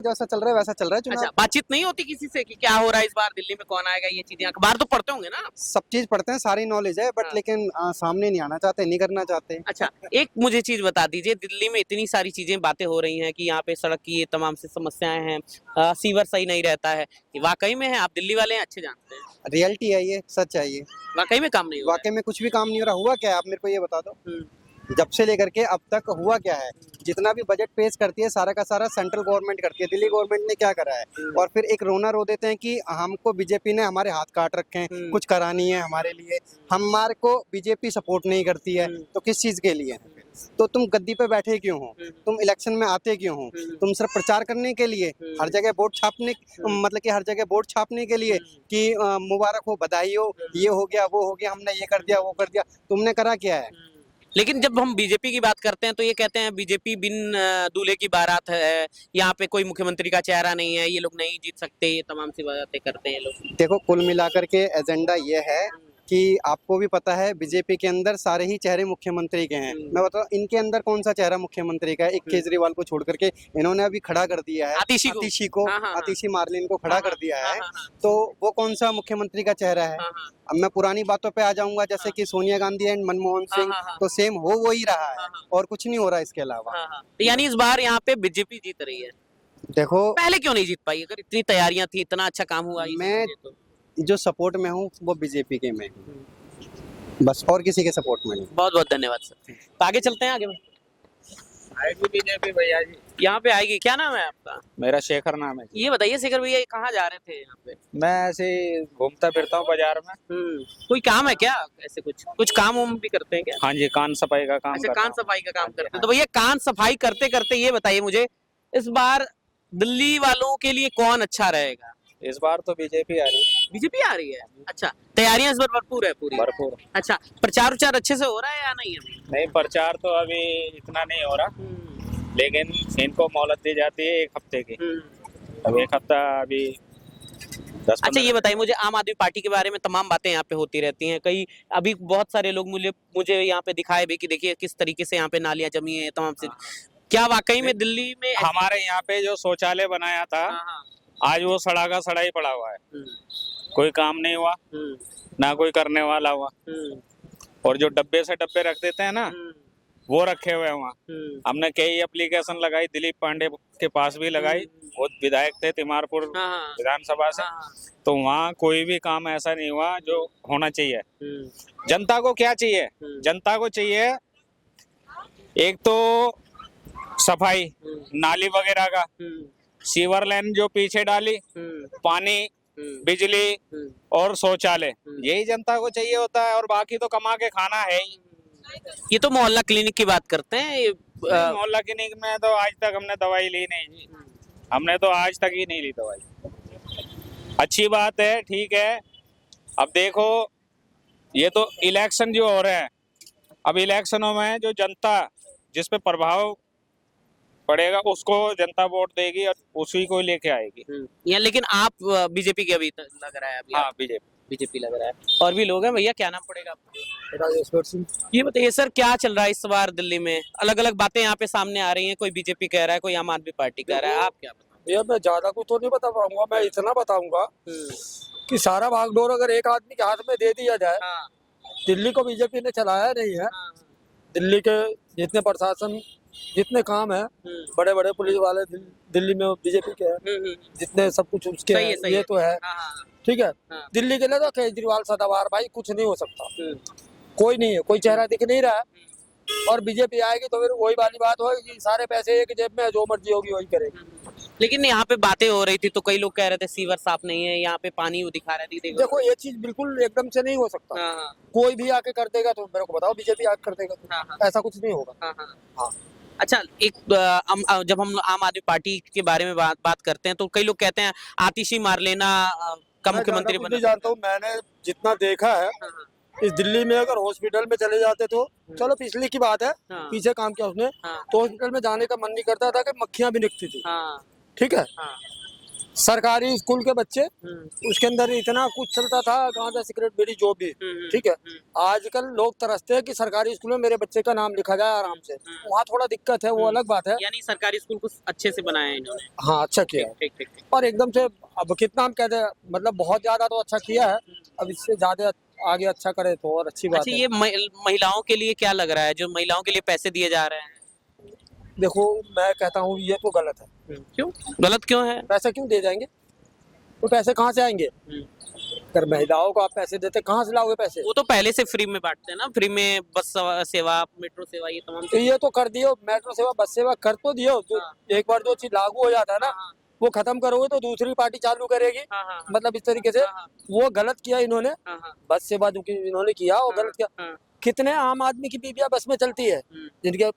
जैसा चल रहा है वैसा चल रहा है चुनाव। अच्छा, बातचीत नहीं होती किसी से कि क्या हो रहा है इस बार दिल्ली में, कौन आएगा, ये चीजें अखबार तो पढ़ते होंगे ना? सब चीज पढ़ते हैं, सारी नॉलेज है, बट हाँ। लेकिन सामने नहीं आना चाहते, नहीं करना चाहते। अच्छा, एक मुझे चीज बता दीजिए, दिल्ली में इतनी सारी चीजें बातें हो रही हैं कि यहाँ पे सड़क की ये तमाम सी समस्याएं हैं, सीवर सही नहीं रहता है, ये वाकई में है? आप दिल्ली वाले हैं, अच्छे जानते हैं। रियलिटी है ये, सच है ये। वाकई में काम नहीं हो रहा वाकई में कुछ भी काम नहीं हो रहा। हुआ क्या है, आप मेरे को ये बता दो, है? जब से लेकर के अब तक हुआ क्या है। जितना भी बजट पेश करती है सारा का सारा सेंट्रल गवर्नमेंट करती है, दिल्ली गवर्नमेंट ने क्या करा है। और फिर एक रोना रो देते हैं कि हमको बीजेपी ने हमारे हाथ काट रखे हैं, कुछ करा नहीं है हमारे लिए, हमारे को बीजेपी सपोर्ट नहीं करती है, तो किस चीज के लिए? तो तुम गद्दी पे बैठे क्यों हो? तुम इलेक्शन में आते क्यों हो? तुम सिर्फ प्रचार करने के लिए, हर जगह वोट छापने, मतलब कि हर जगह वोट छापने के लिए कि मुबारक हो, बधाई हो, ये हो गया, वो हो गया, हमने ये कर दिया, वो कर दिया। तुमने करा क्या है? लेकिन जब हम बीजेपी की बात करते हैं तो ये कहते हैं बीजेपी बिन दूल्हे की बारात है, यहाँ पे कोई मुख्यमंत्री का चेहरा नहीं है, ये लोग नहीं जीत सकते, ये तमाम सी बातें करते हैं ये लोग। देखो, कुल मिलाकर के एजेंडा ये है कि आपको भी पता है बीजेपी के अंदर सारे ही चेहरे मुख्यमंत्री के हैं। मैं बताऊं, इनके अंदर कौन सा चेहरा मुख्यमंत्री का है? एक केजरीवाल को छोड़ करके इन्होंने अभी खड़ा कर दिया है आतिशी को। हाँ। आतिशी मार्लिन को खड़ा कर दिया है। हाँ। तो वो कौन सा मुख्यमंत्री का चेहरा है? हाँ। अब मैं पुरानी बातों पे आ जाऊंगा, जैसे कि सोनिया गांधी एंड मनमोहन सिंह, हाँ। तो सेम हो वो ही रहा है, और कुछ नहीं हो रहा इसके अलावा। हाँ। यानी इस बार यहाँ पे बीजेपी जीत रही है। देखो, पहले क्यों नहीं जीत पाई? अगर इतनी तैयारियां थी, इतना अच्छा काम हुआ, ये मैं चीजें जो सपोर्ट में हूँ वो बीजेपी के में हूँ, बस, और किसी के सपोर्ट में नहीं। बहुत बहुत धन्यवाद सर। तो आगे चलते हैं, आगे आएगी बीजेपी भैया जी। यहाँ पे आएगी। क्या नाम है आपका? मेरा शेखर नाम है जी। ये बताइए शेखर भैया, ये कहाँ जा रहे थे यहाँ पे? मैं ऐसे ही घूमता फिरता हूँ बाजार में। कोई काम है क्या? ऐसे कुछ काम वाम भी करते हैं क्या? हाँ जी, कान सफाई का काम अच्छा, करता कान हूँ। सफाई का काम करते हैं। तो भैया कान सफाई करते करते ये बताइए मुझे, इस बार दिल्ली वालों के लिए कौन अच्छा रहेगा? इस बार तो बीजेपी आ रही है। बीजेपी आ रही है। अच्छा, तैयारियां इस बार भरपूर है पूरी? भरपूर। अच्छा, प्रचार उचार अच्छे से हो रहा है या नहीं अभी? नहीं, प्रचार तो अभी इतना नहीं हो रहा, लेकिन इनको मोहलत दी जाती है 1 हफ्ते की। अब 1 हफ्ता अभी 10 अच्छा, ये बताइए मुझे, आम आदमी पार्टी के बारे में तमाम बातें यहाँ पे होती रहती हैं, कई अभी बहुत सारे लोग मुझे यहाँ पे दिखाए भी कि देखिए किस तरीके से यहाँ पे नालियां जमी है तमाम से। क्या वाकई में दिल्ली में हमारे यहाँ पे जो शौचालय बनाया था, आज वो सड़ा का सड़ा ही पड़ा हुआ है, कोई काम नहीं हुआ, ना कोई करने वाला हुआ। और जो डब्बे से डब्बे रख देते हैं ना, वो रखे हुए हैं वहाँ। हमने कई एप्लीकेशन लगाई, दिलीप पांडे के पास भी लगाई, वो विधायक थे तिमारपुर विधानसभा से, तो वहाँ कोई भी काम ऐसा नहीं हुआ जो होना चाहिए। जनता को क्या चाहिए? जनता को चाहिए एक तो सफाई, नाली वगैरह का, सीवर लाइन जो पीछे डाली, पानी, बिजली और शौचालय, यही जनता को चाहिए होता है। और बाकी तो कमा के खाना है ही। ये तो मोहल्ला क्लिनिक की बात करते हैं। मोहल्ला क्लिनिक में तो आज तक हमने दवाई ली नहीं जी, हमने तो आज तक ही नहीं ली दवाई। अच्छी बात है, ठीक है। अब देखो, ये तो इलेक्शन जो हो रहे हैं, अब इलेक्शनों में जो जनता जिस पे प्रभाव पड़ेगा उसको जनता वोट देगी और उसी को लेके आएगी। या लेकिन आप बीजेपी के अभी लग रहा है अभी? हाँ, बीजेपी लग रहा है। और भी लोग हैं। भैया क्या नाम पड़ेगा आपका? राजेश्वर सिंह। ये बताइए सर, क्या चल रहा है इस बार दिल्ली में? अलग अलग बातें यहाँ पे सामने आ रही हैं, कोई बीजेपी कह रहा है, कोई आम आदमी पार्टी कह रहा है, आप क्या बताओ? भैया मैं ज्यादा कुछ तो नहीं बता पाऊंगा, मैं इतना बताऊंगा कि सारा भागदौड़ अगर एक आदमी के हाथ में दे दिया जाए। दिल्ली को बीजेपी ने चलाया नहीं है। दिल्ली के जितने प्रशासन, जितने काम है, बड़े बड़े पुलिस वाले दिल्ली में बीजेपी के हैं, जितने सब कुछ उसके सही हैं, है, ये तो है। ठीक है, हाँ। दिल्ली के लिए तो केजरीवाल सदाबहार, भाई कुछ नहीं हो सकता, कोई नहीं है, कोई चेहरा दिख नहीं रहा है। और बीजेपी आएगी तो फिर वही वाली बात होगी, सारे पैसे एक जेब में, जो मर्जी होगी वही करेगी। लेकिन यहाँ पे बातें हो रही थी तो कई लोग कह रहे थे सीवर साफ नहीं है, यहाँ पे पानी वो दिखा रहे थे। देखो, ये चीज बिल्कुल एकदम से नहीं हो सकता। कोई भी आके कर देगा तो मेरे को बताओ, बीजेपी आके कर देगा तो ऐसा कुछ नहीं होगा। हाँ। अच्छा, एक जब हम आम आदमी पार्टी के बारे में बात करते हैं तो कई लोग कहते हैं आतिशी मारलेना का मुख्यमंत्री बना। मैं जानता हूँ, मैंने जितना देखा है इस दिल्ली में, अगर हॉस्पिटल में चले जाते तो चलो पिछली की बात है, पीछे काम किया उसने, तो हॉस्पिटल में जाने का मन नहीं करता था कि मक्खियां भी निकलती थी। ठीक है, सरकारी स्कूल के बच्चे, उसके अंदर इतना कुछ चलता था, गांजा सिगरेट बीड़ी जो भी, ठीक है। आजकल लोग तरसते हैं कि सरकारी स्कूल में मेरे बच्चे का नाम लिखा जाए आराम से, वहाँ थोड़ा दिक्कत है, वो अलग बात है। यानी सरकारी स्कूल को अच्छे से बनाया है इन्होंने। हाँ, अच्छा किया है। ठीक ठीक ठीक। और एकदम से अब कितना हम कहते हैं, मतलब बहुत ज्यादा तो अच्छा किया है, अब इससे ज्यादा आगे अच्छा करे तो और अच्छी बात अच्छा, है। ये महिलाओं के लिए क्या लग रहा है, जो महिलाओं के लिए पैसे दिए जा रहे हैं? देखो, मैं कहता हूँ ये तो गलत है। क्यों गलत क्यों है? पैसे क्यों दे जाएंगे? तो पैसे कहाँ से आएंगे? अगर महिलाओं को आप पैसे देते, कहाँ से लाओगे पैसे? वो तो पहले से फ्री में बांटते हैं ना, फ्री में बस सेवा, मेट्रो सेवा, ये तमाम तो ये तो कर दियो, मेट्रो सेवा, बस सेवा कर तो दियो। तो एक बार जो चीज लागू हो जाता है ना, वो खत्म करोगे तो दूसरी पार्टी चालू करेगी। मतलब इस तरीके से वो गलत किया इन्होंने, बस सेवा जो इन्होंने किया वो गलत किया। कितने आम आदमी की बीवियां बस में चलती है, जिनके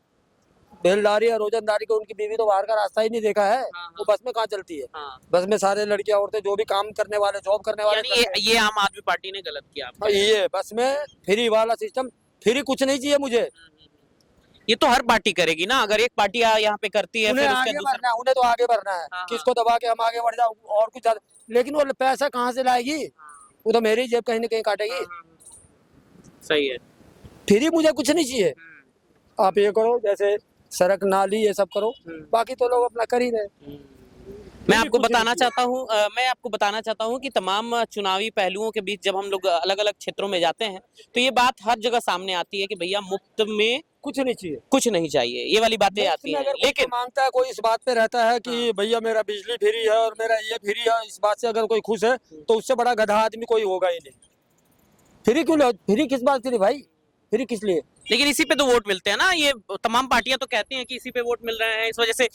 बेलदारी या रोजंदारी को, उनकी बीवी तो बाहर का रास्ता ही नहीं देखा है, वो बस में कहाँ चलती है? बस में सारे लड़कियां औरतें जो भी काम करने वाले, जॉब करने वाले, यानी ये आम आदमी पार्टी ने गलत किया आपको। ये बस में फ्री वाला सिस्टम, फ्री कुछ नहीं चाहिए मुझे। ये तो हर पार्टी करेगी ना, अगर एक पार्टी यहाँ पे करती है उन्हें फिर आगे उसके बढ़ना है, उन्हें तो आगे बढ़ना है, किसको दबा के हम आगे बढ़ जाओ और कुछ ज्यादा। लेकिन वो पैसा कहाँ से लाएगी? वो तो मेरी जेब कहीं ना कहीं काटेगी। सही है। फ्री मुझे कुछ नहीं चाहिए। आप ये करो, जैसे सड़क नाली ये सब करो, बाकी तो लोग अपना कर ही रहे। मैं आपको बताना चाहता हूँ कि तमाम चुनावी पहलुओं के बीच जब हम लोग अलग अलग क्षेत्रों में जाते हैं तो ये बात हर जगह सामने आती है कि भैया मुफ्त में कुछ नहीं चाहिए, कुछ नहीं चाहिए, ये वाली बातें आती हैं। लेकिन मांगता है कोई, इस बात पे रहता है कि भैया मेरा बिजली फ्री है और मेरा ये फ्री है, इस बात से अगर कोई खुश है तो उससे बड़ा गधा आदमी कोई होगा ही नहीं। फ्री क्यों? फ्री किस बात के लिए भाई? फ्री किस लिए? लेकिन इसी पे तो वोट मिलते हैं ना, ये तमाम पार्टियां तो कहती हैं कि इसी पे वोट मिल रहे हैं, इस वजह से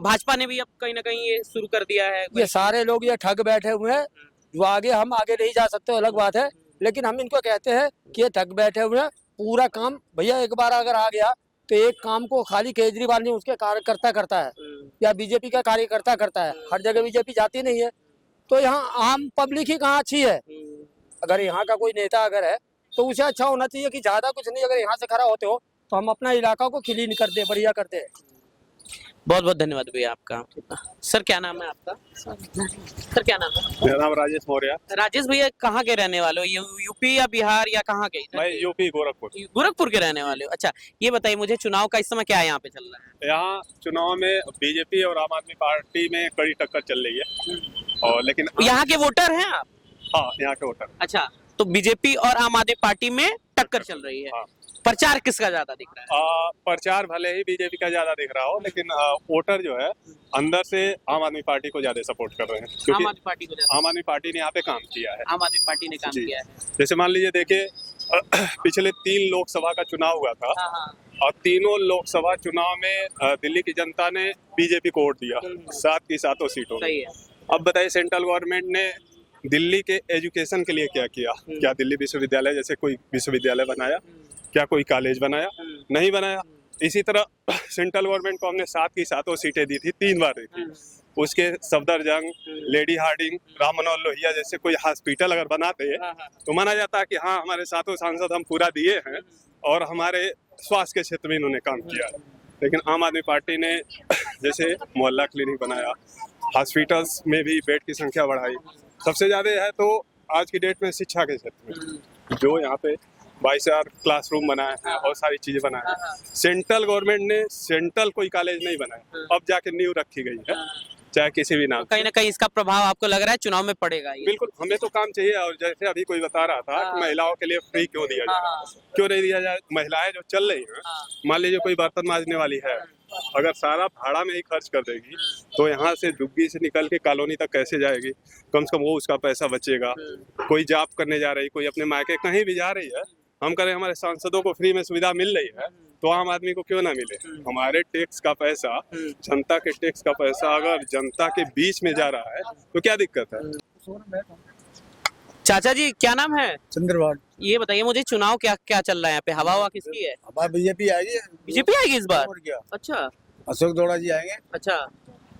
भाजपा ने भी अब कहीं ना कहीं ये शुरू कर दिया है। ये सारे लोग ये ठग बैठे हुए हैं, जो आगे हम आगे नहीं जा सकते, अलग बात है। लेकिन हम इनको कहते हैं कि ये ठग बैठे हुए हैं। पूरा काम भैया एक बार अगर आ गया तो एक काम को खाली केजरीवाल नहीं, उसके कार्यकर्ता करता है या बीजेपी का कार्यकर्ता करता है। हर जगह बीजेपी जाती नहीं है, तो यहाँ आम पब्लिक ही कहाँ अच्छी है? अगर यहाँ का कोई नेता अगर है तो उसे अच्छा होना चाहिए कि ज्यादा कुछ नहीं, अगर यहाँ से खड़ा होते हो तो हम अपना इलाका को क्लीन कर दे, बढ़िया कर दे। बहुत बहुत धन्यवाद भैया आपका। सर क्या नाम है आपका? सर क्या नाम है? मेरा नाम राजेश मौर्य। राजेश भैया कहाँ के रहने वाले हो? यूपी या बिहार या कहाँ के? मैं यूपी गोरखपुर। गोरखपुर के रहने वाले हो। अच्छा, ये बताइए मुझे, चुनाव का इस समय क्या यहाँ पे चल रहा है? यहाँ चुनाव में बीजेपी और आम आदमी पार्टी में कड़ी टक्कर चल रही है, और लेकिन यहाँ के वोटर हैं आप? हाँ, यहाँ के वोटर। अच्छा, तो बीजेपी और आम आदमी पार्टी में टक्कर चल रही है। हाँ। प्रचार किसका ज्यादा दिख रहा है? प्रचार भले ही बीजेपी का ज्यादा दिख रहा हो, लेकिन वोटर जो है अंदर से आम आदमी पार्टी को ज्यादा सपोर्ट कर रहे हैं, आम क्योंकि आदमी पार्टी को ज्यादा? आम आदमी पार्टी ने यहाँ पे काम किया है। आम आदमी पार्टी ने काम जी। किया है। जैसे मान लीजिए, देखिए पिछले 3 लोकसभा का चुनाव हुआ था, और तीनों लोकसभा चुनाव में दिल्ली की जनता ने बीजेपी को वोट दिया, 7 की 7 सीटों में। सही है। अब बताइए, सेंट्रल गवर्नमेंट ने दिल्ली के एजुकेशन के लिए क्या किया? क्या दिल्ली विश्वविद्यालय जैसे कोई विश्वविद्यालय बनाया? क्या कोई कॉलेज बनाया? नहीं बनाया। इसी तरह सेंट्रल गवर्नमेंट को हमने 7 की 7 सीटें दी थी, 3 बार दी थी। उसके सफदरजंग, लेडी हार्डिंग, राम मनोहर लोहिया जैसे कोई हॉस्पिटल अगर बनाते हैं तो माना जाता है कि हाँ, हमारे 7 सांसद हम पूरा दिए हैं और हमारे स्वास्थ्य के क्षेत्र में इन्होंने काम किया है। लेकिन आम आदमी पार्टी ने जैसे मोहल्ला क्लिनिक बनाया, हॉस्पिटल्स में भी बेड की संख्या बढ़ाई। सबसे ज्यादा है तो आज की डेट में शिक्षा के क्षेत्र में जो यहाँ पे 22,000 क्लासरूम बनाए हैं और सारी चीजें बनाए हैं। सेंट्रल गवर्नमेंट ने सेंट्रल कोई कॉलेज नहीं बनाया, अब जाके नींव रखी गई है, चाहे किसी भी नाम। कहीं ना कहीं इसका प्रभाव आपको लग रहा है चुनाव में पड़ेगा ये? बिल्कुल, हमें तो काम चाहिए। और जैसे अभी कोई बता रहा था कि महिलाओं के लिए फ्री क्यों दिया जाए, क्यों नहीं दिया जाए? महिलाएं जो चल रही हैं, मान लीजिए कोई बर्तन मांजने वाली है, अगर सारा भाड़ा में ही खर्च कर देगी तो यहाँ से झुग्गी से निकल के कॉलोनी तक कैसे जाएगी? कम से कम वो उसका पैसा बचेगा। कोई जॉब करने जा रही, कोई अपने मायके कहीं भी जा रही है, हम करें हमारे सांसदों को फ्री में सुविधा मिल रही है तो आम आदमी को क्यों ना मिले? हमारे टैक्स का पैसा, जनता के टैक्स का पैसा अगर जनता के बीच में जा रहा है तो क्या दिक्कत है? चाचा जी क्या नाम है? चंद्रवाड़। ये बताइए मुझे, चुनाव क्या क्या चल रहा है यहाँ पे? हवा किसकी है? हमारी बीजेपी आएगी। बीजेपी आएगी इस बार? और क्या? अच्छा, अशोक दौड़ा जी आएंगे। अच्छा।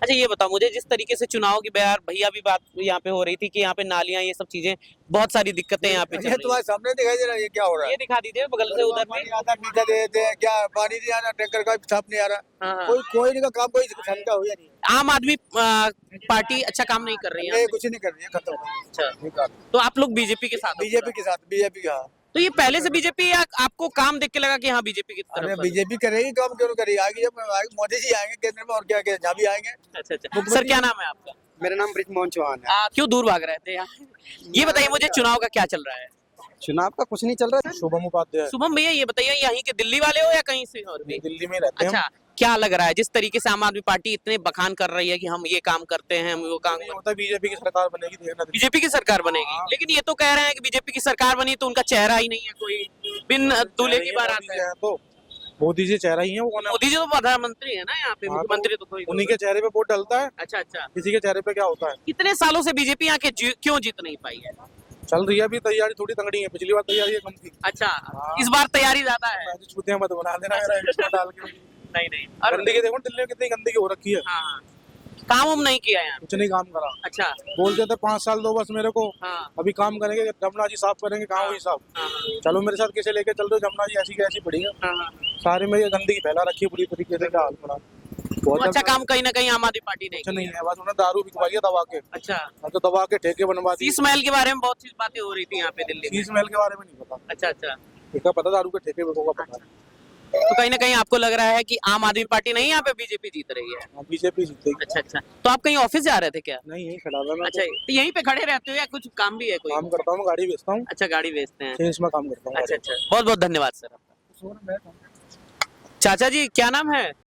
अच्छा ये बताओ मुझे, जिस तरीके से चुनाव की भैया भी बात यहाँ पे हो रही थी कि यहाँ पे नालियां, ये सब चीजें, बहुत सारी दिक्कतें यहाँ पे चल ये रही हैं। तुम्हारे सामने दिखाई दे रहा है, ये क्या हो रहा है? ये दिखा दीजिए बगल से उधर पानी भी। आता मीठा दे देते हैं, क्या पानी नहीं आ रहा, टैंकर का साफ नहीं आ रहा, हाँ, हाँ। कोई नहीं का काम, कोई शंका हुई नहीं, आम आदमी पार्टी अच्छा काम नहीं कर रही है नहीं यहाँ कुछ नहीं कर रही है, खत्म अच्छा। तो आप लोग बीजेपी के साथ हो? बीजेपी के साथ, बीजेपी का। तो ये पहले से बीजेपी, या आपको काम देख के लगा कि हाँ बीजेपी की अरे तरफ? बीजेपी करेगी, काम क्यों नहीं करेगी, आगे जब मोदी जी आएंगे केंद्र में और क्या क्या जहाँ भी आएंगे। अच्छा अच्छा। सर क्या नाम है आपका? मेरा नाम ब्रिजमोहन चौहान है। क्यों दूर भाग रहे थे यहाँ? ये बताइए मुझे, चुनाव का क्या चल रहा है? चुनाव का कुछ नहीं चल रहा है। शुभम उपाध्याय शुभम भैया ये बताइए, यहीं के दिल्ली वाले हो या कहीं से और भी? दिल्ली में रहते हैं। अच्छा, क्या लग रहा है जिस तरीके से आम आदमी पार्टी इतने बखान कर रही है कि हम ये काम करते हैं, हम वो काम नहीं होता, बीजेपी की सरकार बनेगी, देखना। बीजेपी की सरकार बनेगी, लेकिन ये तो कह रहे हैं कि बीजेपी की सरकार बनी तो उनका चेहरा ही नहीं है, कोई बिन दूल्हे की बारात है। तो मोदी जी चेहरा ही है, वो कौन है? मोदी जी तो प्रधानमंत्री है ना यहाँ पे, हाँ, मुख्यमंत्री तो कोई उन्हीं के चेहरे पे वोट डलता है, अच्छा अच्छा। किसी के चेहरे पे क्या होता है? कितने सालों से बीजेपी यहाँ के क्यों जीत नहीं पाई है? चल रही है, अभी तैयारी थोड़ी तगड़ी है, पिछली बार तैयारी कम थी। अच्छा, इस बार तैयारी ज्यादा है? छूतियां मत बना देना मेरा इसमें डाल के। नहीं नहीं। और गंदगी देखो दिल्ली में कितनी गंदगी हो रखी है, हाँ, काम उम नहीं किया यहाँ? कुछ नहीं काम करा। अच्छा बोलते थे 5 साल दो बस मेरे को, हाँ अभी काम करेंगे, जमुना जी साफ करेंगे, कहाँ हुई साफ? हाँ चलो मेरे साथ किसे लेके चल रहे हो, जमुना जी ऐसी की ऐसी पड़ी है, हाँ। सारे में ये गंदगी फैला रखी है पूरी तरीके से, क्या हाल पड़ा। तो बहुत अच्छा काम कहीं ना कहीं आम आदमी पार्टी ने अच्छा नहीं है, बस उन्हें दारू बिकवाई है दबा के, अच्छा। तो दबा के ठेके बनवा दी। शीश महल के बारे में बहुत सी बातें हो रही थी यहाँ पे दिल्ली में। शीश महल के बारे में नहीं पता, अच्छा अच्छा। ठेका पता, दारू के ठेके का पता है। तो कहीं ना कहीं आपको लग रहा है कि आम आदमी पार्टी नहीं, यहाँ पे बीजेपी जीत रही है? बीजेपी जीतेगी। अच्छा अच्छा। तो आप कहीं ऑफिस जा रहे थे क्या? नहीं यही खड़ा था मैं, अच्छा, तो यहीं पे खड़े रहते हो या कुछ काम भी है कोई? काम करता हूँ, मैं गाड़ी बेचता हूँ, अच्छा, गाड़ी बेचते हैं। सेल्स में काम करता हूँ। अच्छा अच्छा, बहुत बहुत धन्यवाद सर आपका। चाचा जी क्या नाम है?